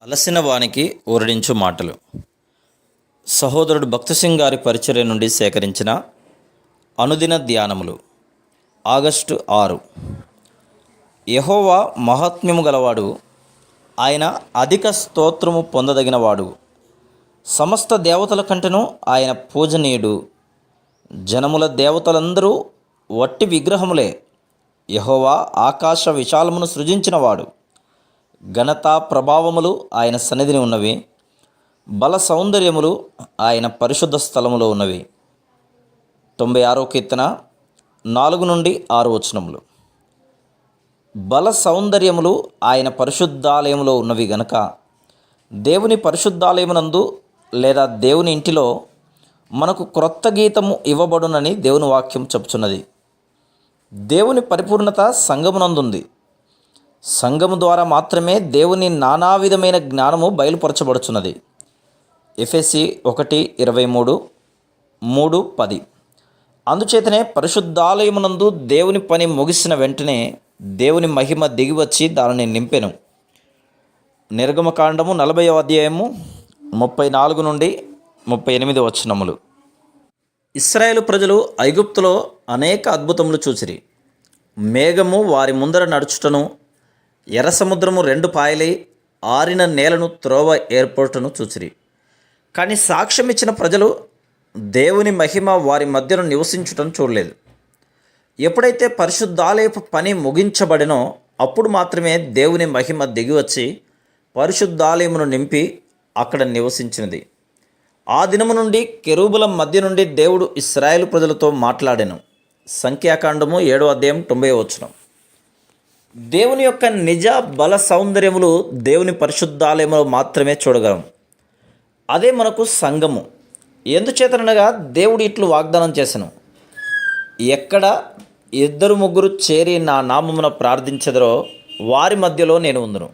అలసిన వానికి ఊరడించు మాటలు. సహోదరుడు భక్తి సింగ్ గారి పరిచర్య నుండి సేకరించిన అనుదిన ధ్యానములు. ఆగస్టు 6. యెహోవా మహాత్మ్యము గలవాడు, ఆయన అధిక స్తోత్రము పొందదగినవాడు. సమస్త దేవతల కంటెను ఆయన పూజనీయుడు. జనముల దేవతలందరూ వట్టి విగ్రహములే. యెహోవా ఆకాశ విశాలమును సృజించినవాడు. ఘనత ప్రభావములు ఆయన సన్నిధిని ఉన్నవి. బల సౌందర్యములు ఆయన పరిశుద్ధ స్థలములో ఉన్నవి. 96వ కీర్తన 4 నుండి 6 వచనములు. బల సౌందర్యములు ఆయన పరిశుద్ధాలయములో ఉన్నవి గనక దేవుని పరిశుద్ధాలయమునందు లేదా దేవుని ఇంటిలో మనకు క్రొత్త గీతము ఇవ్వబడునని దేవుని వాక్యం చెప్పుచున్నది. దేవుని పరిపూర్ణత సంఘమునందుంది. సంఘము ద్వారా మాత్రమే దేవుని నానా విధమైన జ్ఞానము బయలుపరచబడుచున్నది. ఎఫెసీ 1:23, 3:10. అందుచేతనే పరిశుద్ధాలయమునందు దేవుని పని ముగిసిన వెంటనే దేవుని మహిమ దిగివచ్చి దానిని నింపెను. నిర్గమకాండము 40వ అధ్యాయము 34 నుండి 38 వచనములు. ఇశ్రాయేలు ప్రజలు ఐగుప్తులో అనేక అద్భుతములు చూసిరి. మేఘము వారి ముందర నడుచుటను, ఎర్ర సముద్రము 2 పాయలై ఆరిన నేలను త్రోవ ఏర్పడుటను చూసిరి. కానీ సాక్ష్యం ఇచ్చిన ప్రజలు దేవుని మహిమ వారి మధ్యను నివసించుటను చూడలేదు. ఎప్పుడైతే పరిశుద్ధాలయపు పని ముగించబడినో అప్పుడు మాత్రమే దేవుని మహిమ దిగివచ్చి పరిశుద్ధాలయమును నింపి అక్కడ నివసించినది. ఆ దినము నుండి కెరూబుల మధ్య నుండి దేవుడు ఇశ్రాయేలు ప్రజలతో మాట్లాడెను. సంఖ్యాకాండము 7వ అధ్యాయం 90వ వచనం. దేవుని యొక్క నిజ బల సౌందర్యములు దేవుని పరిశుద్ధాలయములో మాత్రమే చూడగలం. అదే మనకు సంఘము. ఎందుచేతనగా దేవుడు ఇట్లు వాగ్దానం చేసెను, ఎక్కడ 2-3 చేరి నా నామమున ప్రార్థించెదరో వారి మధ్యలో నేను ఉందును.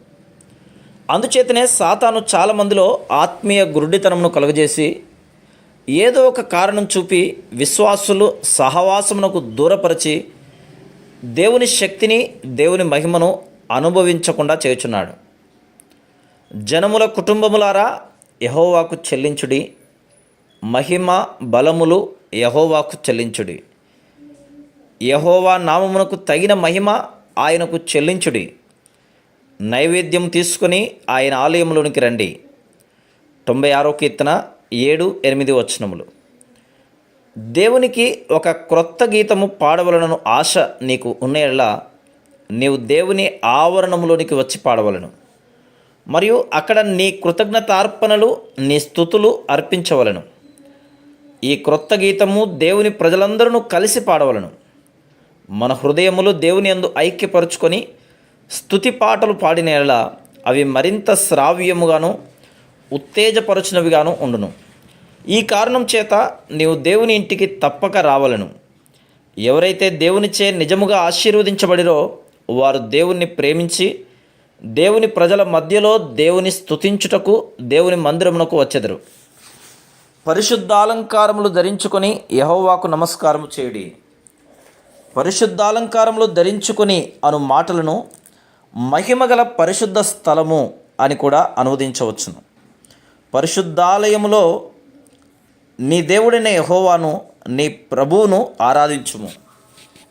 అందుచేతనే సాతాను చాలామందిలో ఆత్మీయ గురుడితనమును కలుగజేసి ఏదో ఒక కారణం చూపి విశ్వాసులు సహవాసమునకు దూరపరిచి దేవుని శక్తిని దేవుని మహిమను అనుభవించకుండా చేయుచున్నాడు. జనముల కుటుంబములారా, యెహోవాకు చెల్లించుడి. మహిమ బలములు యెహోవాకు చెల్లించుడి. యెహోవా నామమునకు తగిన మహిమ ఆయనకు చెల్లించుడి. నైవేద్యం తీసుకొని ఆయన ఆలయంలోనికి రండి. 96వ కీర్తన 7-8 వచనములు. దేవునికి ఒక క్రొత్త గీతము పాడవలనను ఆశ నీకు ఉన్నయెడల నీవు దేవుని ఆవరణములోనికి వచ్చి పాడవలను. మరియు అక్కడ నీ కృతజ్ఞతార్పణలు, నీ స్తుతులు అర్పించవలను. ఈ క్రొత్త గీతము దేవుని ప్రజలందరూ కలిసి పాడవలను. మన హృదయములు దేవుని యందు ఐక్యపరుచుకొని స్తుతి పాటలు పాడిన యెడల అవి మరింత శ్రావ్యముగాను ఉత్తేజపరచునవిగాను ఉండును. ఈ కారణం చేత నీవు దేవుని ఇంటికి తప్పక రావలను. ఎవరైతే దేవునిచే నిజముగా ఆశీర్వదించబడిరో వారు దేవుణ్ణి ప్రేమించి దేవుని ప్రజల మధ్యలో దేవుని స్తుతించుటకు దేవుని మందిరమునకు వచ్చెదరు. పరిశుద్ధాలంకారములు ధరించుకొని యెహోవాకు నమస్కారము చేయుడి. పరిశుద్ధాలంకారములు ధరించుకొని అను మాటలను మహిమగల పరిశుద్ధ స్థలము అని కూడా అనువదించవచ్చును. పరిశుద్ధాలయములో నీ దేవుడైన యెహోవాను, నీ ప్రభువును ఆరాధించుము.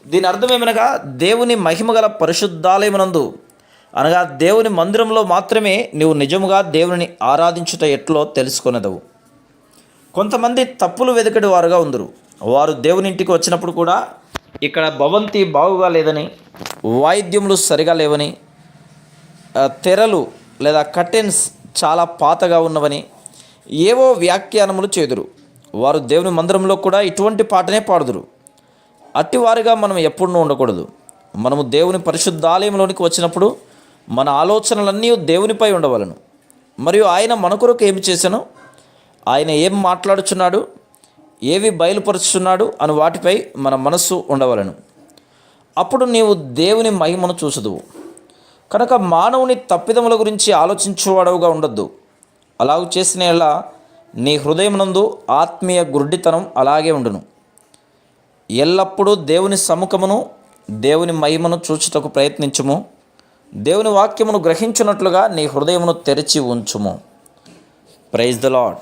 దీని అర్థమేమనగా దేవుని మహిమగల పరిశుద్ధాలయమునందు అనగా దేవుని మందిరంలో మాత్రమే నీవు నిజముగా దేవుని ఆరాధించుట ఎట్లో తెలుసుకొనదవు. కొంతమంది తప్పులు వెదకడి వారుగా ఉందరు. వారు దేవుని ఇంటికి వచ్చినప్పుడు కూడా ఇక్కడ భవంతి బాగుగా లేదని, వాయిద్యములు సరిగా లేవని, తెరలు లేదా కర్టెన్స్ చాలా పాతగా ఉన్నవని ఏవో వ్యాఖ్యానములు చేదురు. వారు దేవుని మందిరంలో కూడా ఇటువంటి పాటనే పాడుదురు. అట్టివారుగా మనం ఎప్పుడూ ఉండకూడదు. మనము దేవుని పరిశుద్ధాలయంలోనికి వచ్చినప్పుడు మన ఆలోచనలన్నీ దేవునిపై ఉండవలను. మరియు ఆయన మన కొరకు ఏమి చేశానో, ఆయన ఏం మాట్లాడుచున్నాడు, ఏవి బయలుపరుచున్నాడు అని వాటిపై మన మనస్సు ఉండవలను. అప్పుడు నీవు దేవుని మహిమను చూసదువు. కనుక మానవుని తప్పిదముల గురించి ఆలోచించేవాడవుగా ఉండొద్దు. అలాగూ చేసిన యెడల నీ హృదయమునందు ఆత్మీయ గుడ్డితనం అలాగే ఉండును. ఎల్లప్పుడూ దేవుని సముఖమును దేవుని మహిమను చూచుటకు ప్రయత్నించుము. దేవుని వాక్యమును గ్రహించున్నట్లుగా నీ హృదయమును తెరిచి ఉంచుము. Praise the lord.